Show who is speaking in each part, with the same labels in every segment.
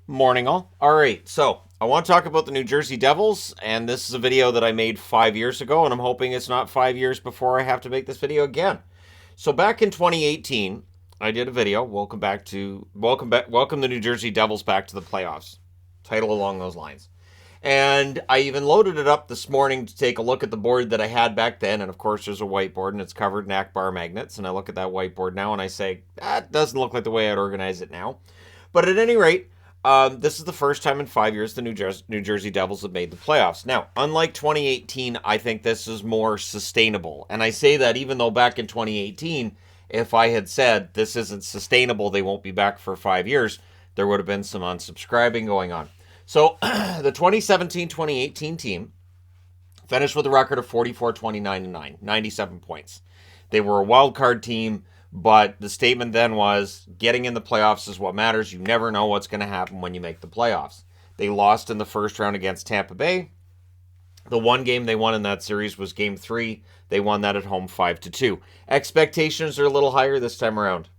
Speaker 1: Morning all. Alright, so I want to talk about the New Jersey Devils, and this is a video that I made 5 years ago, and I'm hoping it's not 5 years before I have to make this video again. So back in 2018, I did a video, welcome the New Jersey Devils back to the playoffs. Title along those lines. And I even loaded it up this morning to take a look at the board that I had back then, and of course there's a whiteboard and it's covered in Akbar magnets, and I look at that whiteboard now and I say, that doesn't look like the way I'd organize it now. But at any rate, this is the first time in 5 years the New Jersey Devils have made the playoffs. Now, unlike 2018, I think this is more sustainable. And I say that even though back in 2018, if I had said this isn't sustainable, they won't be back for 5 years, there would have been some unsubscribing going on. So the 2017-2018 team finished with a record of 44-29-9, 97 points. They were a wild card team. But the statement then was, getting in the playoffs is what matters. You never know what's going to happen when you make the playoffs. They lost in the first round against Tampa Bay. The one game they won in that series was Game 3. They won that at home 5-2. Expectations are a little higher this time around.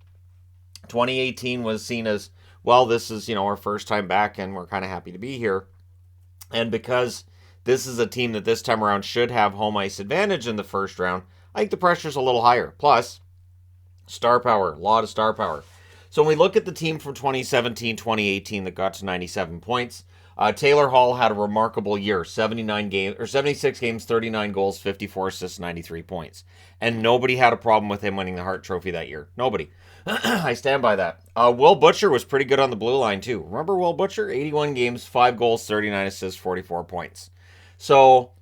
Speaker 1: 2018 was seen as, well, this is, our first time back and we're kind of happy to be here. And because this is a team that this time around should have home ice advantage in the first round, I think the pressure's a little higher. Plus, star power, a lot of star power. So when we look at the team from 2017-2018 that got to 97 points, Taylor Hall had a remarkable year, 76 games, 39 goals, 54 assists, 93 points. And nobody had a problem with him winning the Hart Trophy that year. Nobody. I stand by that. Will Butcher was pretty good on the blue line too. Remember Will Butcher? 81 games, 5 goals, 39 assists, 44 points. So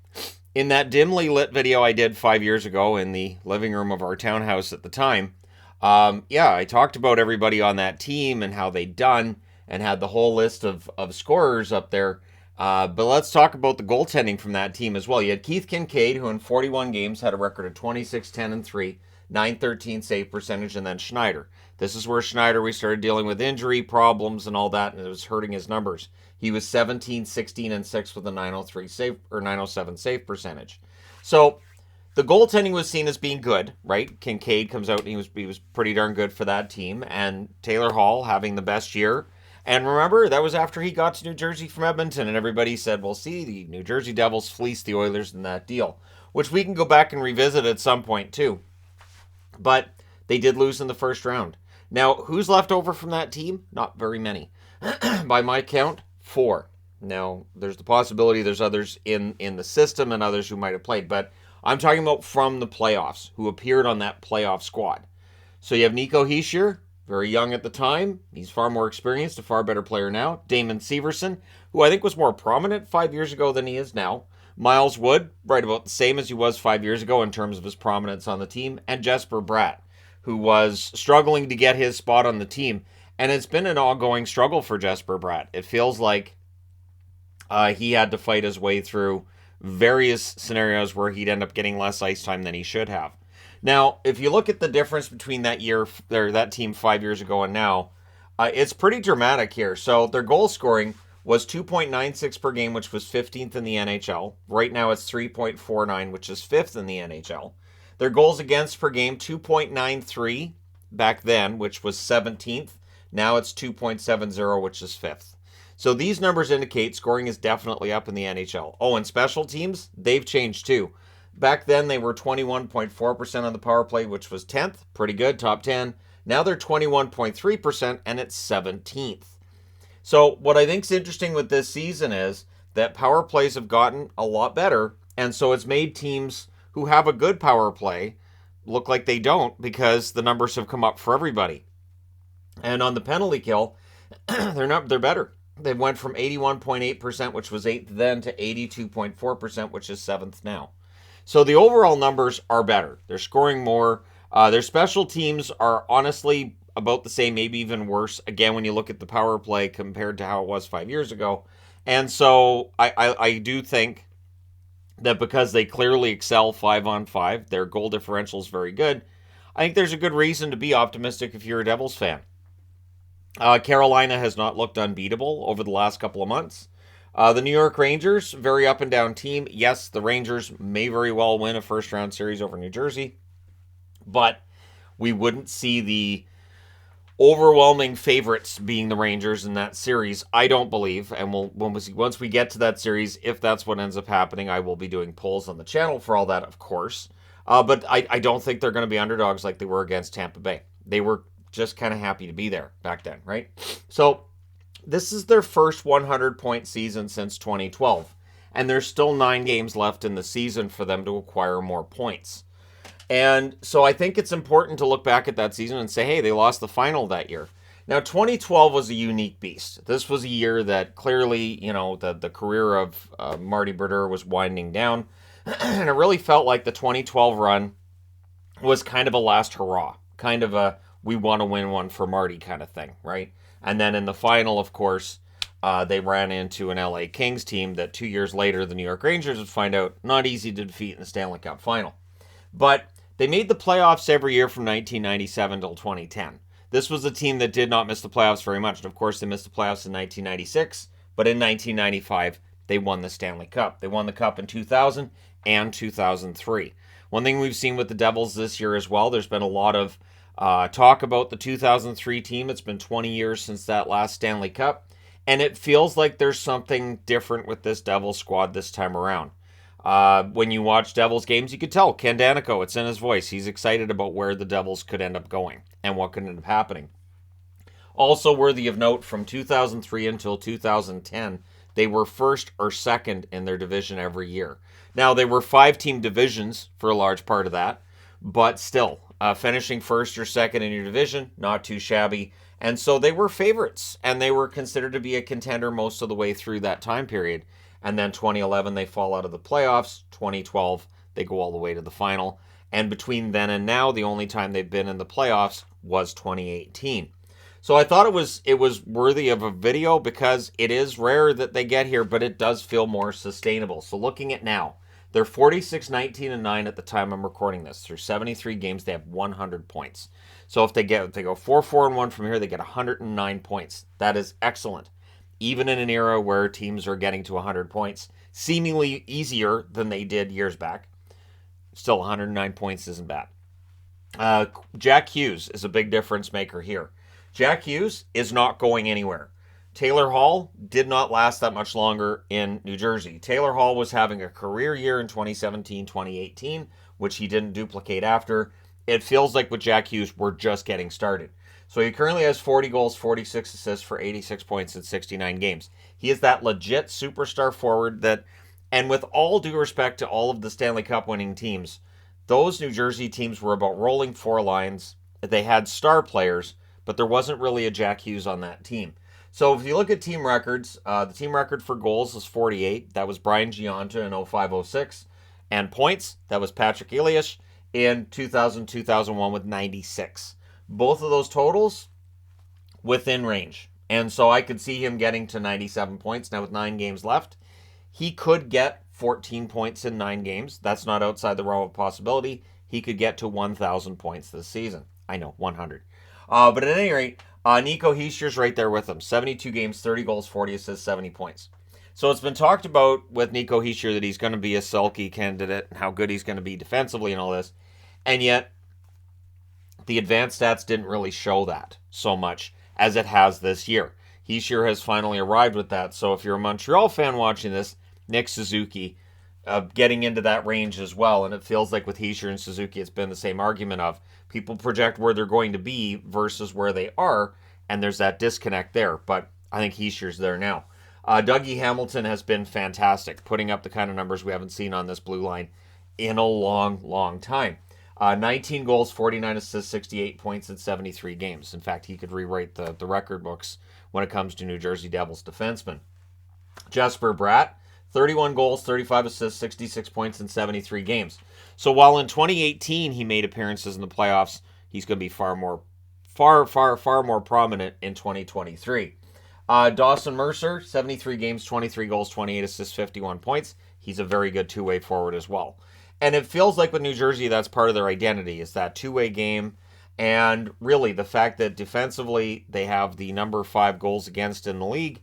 Speaker 1: in that dimly lit video I did 5 years ago in the living room of our townhouse at the time, I talked about everybody on that team and how they'd done and had the whole list of scorers up there. But let's talk about the goaltending from that team as well. You had Keith Kincaid, who in 41 games had a record of 26-10-3, 913 save percentage, and then Schneider. This is where Schneider, we started dealing with injury problems and all that, and it was hurting his numbers. He was 17-16-6 with a 903 save or 907 save percentage. So the goaltending was seen as being good, right? Kincaid comes out and he was pretty darn good for that team. And Taylor Hall having the best year. And remember, that was after he got to New Jersey from Edmonton. And everybody said, well, see, the New Jersey Devils fleeced the Oilers in that deal. Which we can go back and revisit at some point, too. But they did lose in the first round. Now, who's left over from that team? Not very many. By my count, 4. Now, there's the possibility there's others in the system and others who might have played. But I'm talking about from the playoffs, who appeared on that playoff squad. So you have Nico Hischier, very young at the time. He's far more experienced, a far better player now. Damon Severson, who I think was more prominent 5 years ago than he is now. Miles Wood, right about the same as he was 5 years ago in terms of his prominence on the team. And Jesper Bratt, who was struggling to get his spot on the team. And it's been an ongoing struggle for Jesper Bratt. It feels like he had to fight his way through various scenarios where he'd end up getting less ice time than he should have. Now, if you look at the difference between that team 5 years ago and now, it's pretty dramatic here. So their goal scoring was 2.96 per game, which was 15th in the NHL. Right now it's 3.49, which is 5th in the NHL. Their goals against per game, 2.93 back then, which was 17th. Now it's 2.70, which is 5th. So these numbers indicate scoring is definitely up in the NHL. Oh, and special teams, they've changed too. Back then, they were 21.4% on the power play, which was 10th. Pretty good, top 10. Now they're 21.3%, and it's 17th. So what I think is interesting with this season is that power plays have gotten a lot better, and so it's made teams who have a good power play look like they don't because the numbers have come up for everybody. And on the penalty kill, they're better. They went from 81.8%, which was 8th then, to 82.4%, which is 7th now. So the overall numbers are better. They're scoring more. Their special teams are honestly about the same, maybe even worse, again, when you look at the power play compared to how it was 5 years ago. And so I do think that because they clearly excel 5-on-5, their goal differential is very good. I think there's a good reason to be optimistic if you're a Devils fan. Carolina has not looked unbeatable over the last couple of months. The New York Rangers, very up and down team. Yes, the Rangers may very well win a first round series over New Jersey, but we wouldn't see the overwhelming favorites being the Rangers in that series. I don't believe, and once we get to that series, if that's what ends up happening, I will be doing polls on the channel for all that, of course. But I don't think they're going to be underdogs like they were against Tampa Bay. They were just kind of happy to be there back then, right? So this is their first 100-point season since 2012, and there's still 9 games left in the season for them to acquire more points. And so I think it's important to look back at that season and say, hey, they lost the final that year. Now, 2012 was a unique beast. This was a year that clearly, the career of Marty Brodeur was winding down. And it really felt like the 2012 run was kind of a last hurrah, kind of a we want to win one for Marty kind of thing, right? And then in the final, of course, they ran into an LA Kings team that 2 years later, the New York Rangers would find out not easy to defeat in the Stanley Cup final. But they made the playoffs every year from 1997 till 2010. This was a team that did not miss the playoffs very much. And of course, they missed the playoffs in 1996. But in 1995, they won the Stanley Cup. They won the Cup in 2000 and 2003. One thing we've seen with the Devils this year as well, there's been a lot of talk about the 2003 team. It's been 20 years since that last Stanley Cup. And it feels like there's something different with this Devils squad this time around. When you watch Devils games, you could tell Ken Danico, it's in his voice. He's excited about where the Devils could end up going and what could end up happening. Also worthy of note, from 2003 until 2010, they were first or second in their division every year. Now, they were 5-team divisions for a large part of that, but still, finishing first or second in your division, not too shabby. And so they were favorites, and they were considered to be a contender most of the way through that time period. And then 2011, they fall out of the playoffs. 2012, they go all the way to the final. And between then and now, the only time they've been in the playoffs was 2018. So I thought it was worthy of a video because it is rare that they get here, but it does feel more sustainable. So looking at now, they're 46-19-9 at the time I'm recording this. Through 73 games, they have 100 go 4-4-1 from here, they get 109 points. That is excellent. Even in an era where teams are getting to 100 points, seemingly easier than they did years back. Still, 109 points isn't bad. Jack Hughes is a big difference maker here. Jack Hughes is not going anywhere. Taylor Hall did not last that much longer in New Jersey. Taylor Hall was having a career year in 2017-2018, which he didn't duplicate after. It feels like with Jack Hughes, we're just getting started. So he currently has 40 goals, 46 assists for 86 points in 69 games. He is that legit superstar forward that, and with all due respect to all of the Stanley Cup winning teams, those New Jersey teams were about rolling 4 lines. They had star players, but there wasn't really a Jack Hughes on that team. So if you look at team records, the team record for goals is 48. That was Brian Gionta in 05-06. And points, that was Patrick Elias in 2000-2001 with 96. Both of those totals within range. And so I could see him getting to 97 points. Now with 9 games left, he could get 14 points in 9 games. That's not outside the realm of possibility. He could get to 1,000 points this season. I know, 100. But at any rate, Nico Hischier's right there with him. 72 games, 30 goals, 40 assists, 70 points. So it's been talked about with Nico Hischier that he's going to be a Selke candidate and how good he's going to be defensively and all this. And yet, the advanced stats didn't really show that so much as it has this year. Hischier has finally arrived with that. So if you're a Montreal fan watching this, Nick Suzuki getting into that range as well. And it feels like with Hischier and Suzuki, it's been the same argument of people project where they're going to be versus where they are. And there's that disconnect there. But I think Hischier's there now. Dougie Hamilton has been fantastic, putting up the kind of numbers we haven't seen on this blue line in a long, long time. 19 goals, 49 assists, 68 points in 73 games. In fact, he could rewrite the record books when it comes to New Jersey Devils defensemen. Jesper Bratt, 31 goals, 35 assists, 66 points in 73 games. So while in 2018 he made appearances in the playoffs, he's going to be far more prominent in 2023. Dawson Mercer, 73 games, 23 goals, 28 assists, 51 points. He's a very good two-way forward as well. And it feels like with New Jersey, that's part of their identity, is that two-way game. And really, the fact that defensively they have the number 5 goals against in the league,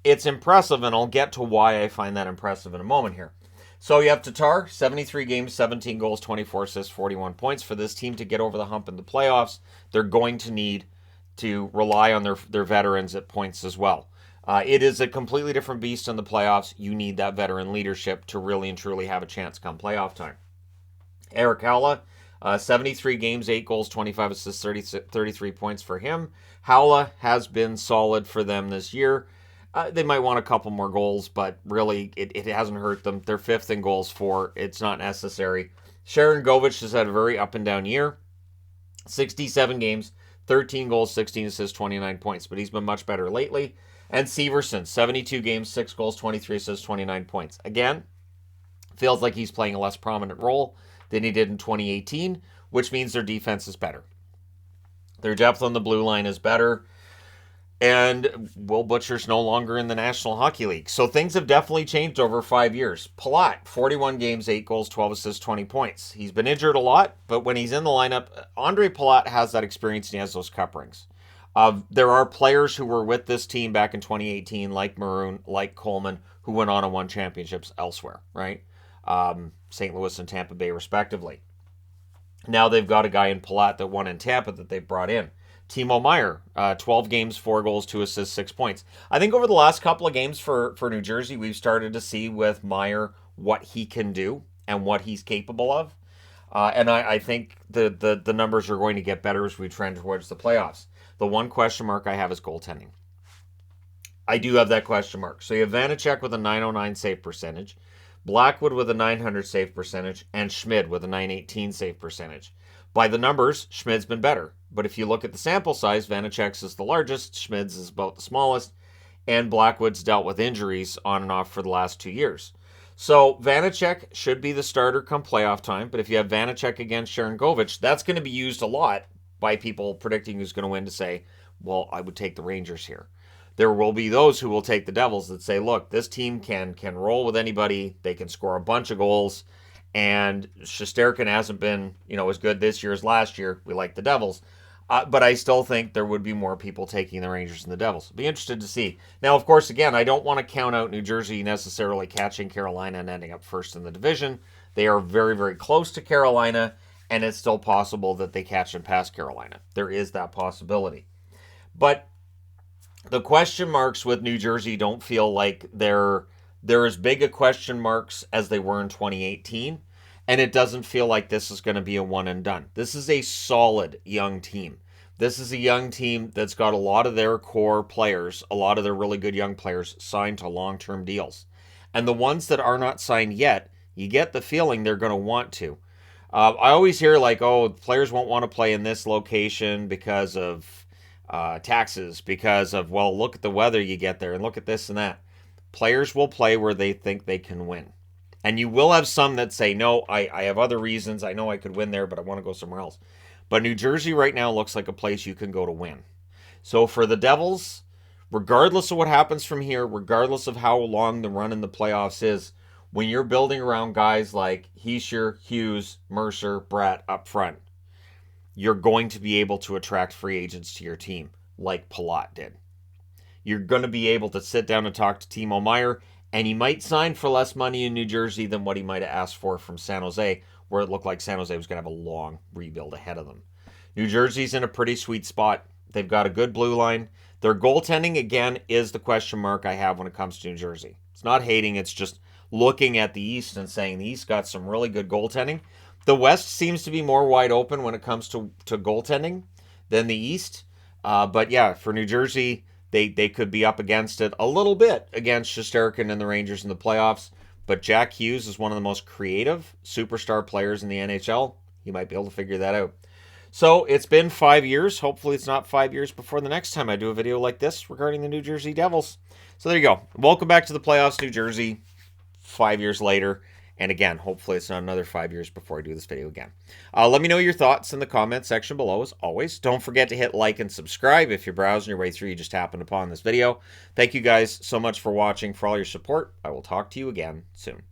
Speaker 1: it's impressive, and I'll get to why I find that impressive in a moment here. So you have Tatar, 73 games, 17 goals, 24 assists, 41 points. For this team to get over the hump in the playoffs, they're going to need to rely on their veterans at points as well. It is a completely different beast in the playoffs. You need that veteran leadership to really and truly have a chance come playoff time. Eric Howla, 73 games, 8 goals, 25 assists, 33 points for him. Howla has been solid for them this year. They might want a couple more goals, but really it hasn't hurt them. They're 5th in goals for. It's not necessary. Sharon Govich has had a very up and down year. 67 games, 13 goals, 16 assists, 29 points, but he's been much better lately. And Severson, 72 games, 6 goals, 23 assists, 29 points. Again, feels like he's playing a less prominent role than he did in 2018, which means their defense is better. Their depth on the blue line is better. And Will Butcher's no longer in the National Hockey League. So things have definitely changed over 5 years. Palat, 41 games, 8 goals, 12 assists, 20 points. He's been injured a lot, but when he's in the lineup, Andre Palat has that experience and he has those cup rings. There are players who were with this team back in 2018, like Maroon, like Coleman, who went on and won championships elsewhere, right? St. Louis and Tampa Bay, respectively. Now they've got a guy in Palat that won in Tampa that they've brought in. Timo Meier, 12 games, 4 goals, 2 assists, 6 points. I think over the last couple of games for New Jersey, we've started to see with Meier what he can do and what he's capable of. And I think the numbers are going to get better as we trend towards the playoffs. The one question mark I have is goaltending. I do have that question mark. So you have Vanacek with a 909 save percentage, Blackwood with a 900 save percentage, and Schmid with a 918 save percentage. By the numbers, Schmid's been better. But if you look at the sample size, Vanacek's is the largest, Schmid's is about the smallest, and Blackwood's dealt with injuries on and off for the last 2 years. So Vanacek should be the starter come playoff time, but if you have Vanacek against Sharon Govich, that's going to be used a lot by people predicting who's going to win to say, well, I would take the Rangers here. There will be those who will take the Devils that say, look, this team can roll with anybody, they can score a bunch of goals, and Shesterkin hasn't been, as good this year as last year. We like the Devils. But I still think there would be more people taking the Rangers than the Devils. Be interested to see. Now, of course, again, I don't want to count out New Jersey necessarily catching Carolina and ending up first in the division. They are very, very close to Carolina, and it's still possible that they catch and pass Carolina. There is that possibility. But the question marks with New Jersey don't feel like they're as big a question marks as they were in 2018. And it doesn't feel like this is going to be a one and done. This is a solid young team. This is a young team that's got a lot of their core players, a lot of their really good young players signed to long-term deals. And the ones that are not signed yet, you get the feeling they're going to want to. I always hear like, oh, players won't want to play in this location because of taxes, because of, well, look at the weather you get there and look at this and that. Players will play where they think they can win. And you will have some that say, no, I have other reasons. I know I could win there, but I want to go somewhere else. But New Jersey right now looks like a place you can go to win. So for the Devils, regardless of what happens from here, regardless of how long the run in the playoffs is, when you're building around guys like Hischier, Hughes, Mercer, Bratt up front, you're going to be able to attract free agents to your team like Palat did. You're going to be able to sit down and talk to Timo Meier, and he might sign for less money in New Jersey than what he might have asked for from San Jose, where it looked like San Jose was going to have a long rebuild ahead of them. New Jersey's in a pretty sweet spot. They've got a good blue line. Their goaltending, again, is the question mark I have when it comes to New Jersey. It's not hating, it's just looking at the East and saying the East got some really good goaltending. The West seems to be more wide open when it comes to goaltending than the East. But yeah, for New Jersey, they could be up against it a little bit against Shesterkin and the Rangers in the playoffs. But Jack Hughes is one of the most creative superstar players in the NHL. He might be able to figure that out. So it's been 5 years. Hopefully it's not 5 years before the next time I do a video like this regarding the New Jersey Devils. So there you go. Welcome back to the playoffs, New Jersey, 5 years later. And again, hopefully it's not another 5 years before I do this video again. Let me know your thoughts in the comment section below, as always. Don't forget to hit like and subscribe if you're browsing your way through, you just happened upon this video. Thank you guys so much for watching, for all your support. I will talk to you again soon.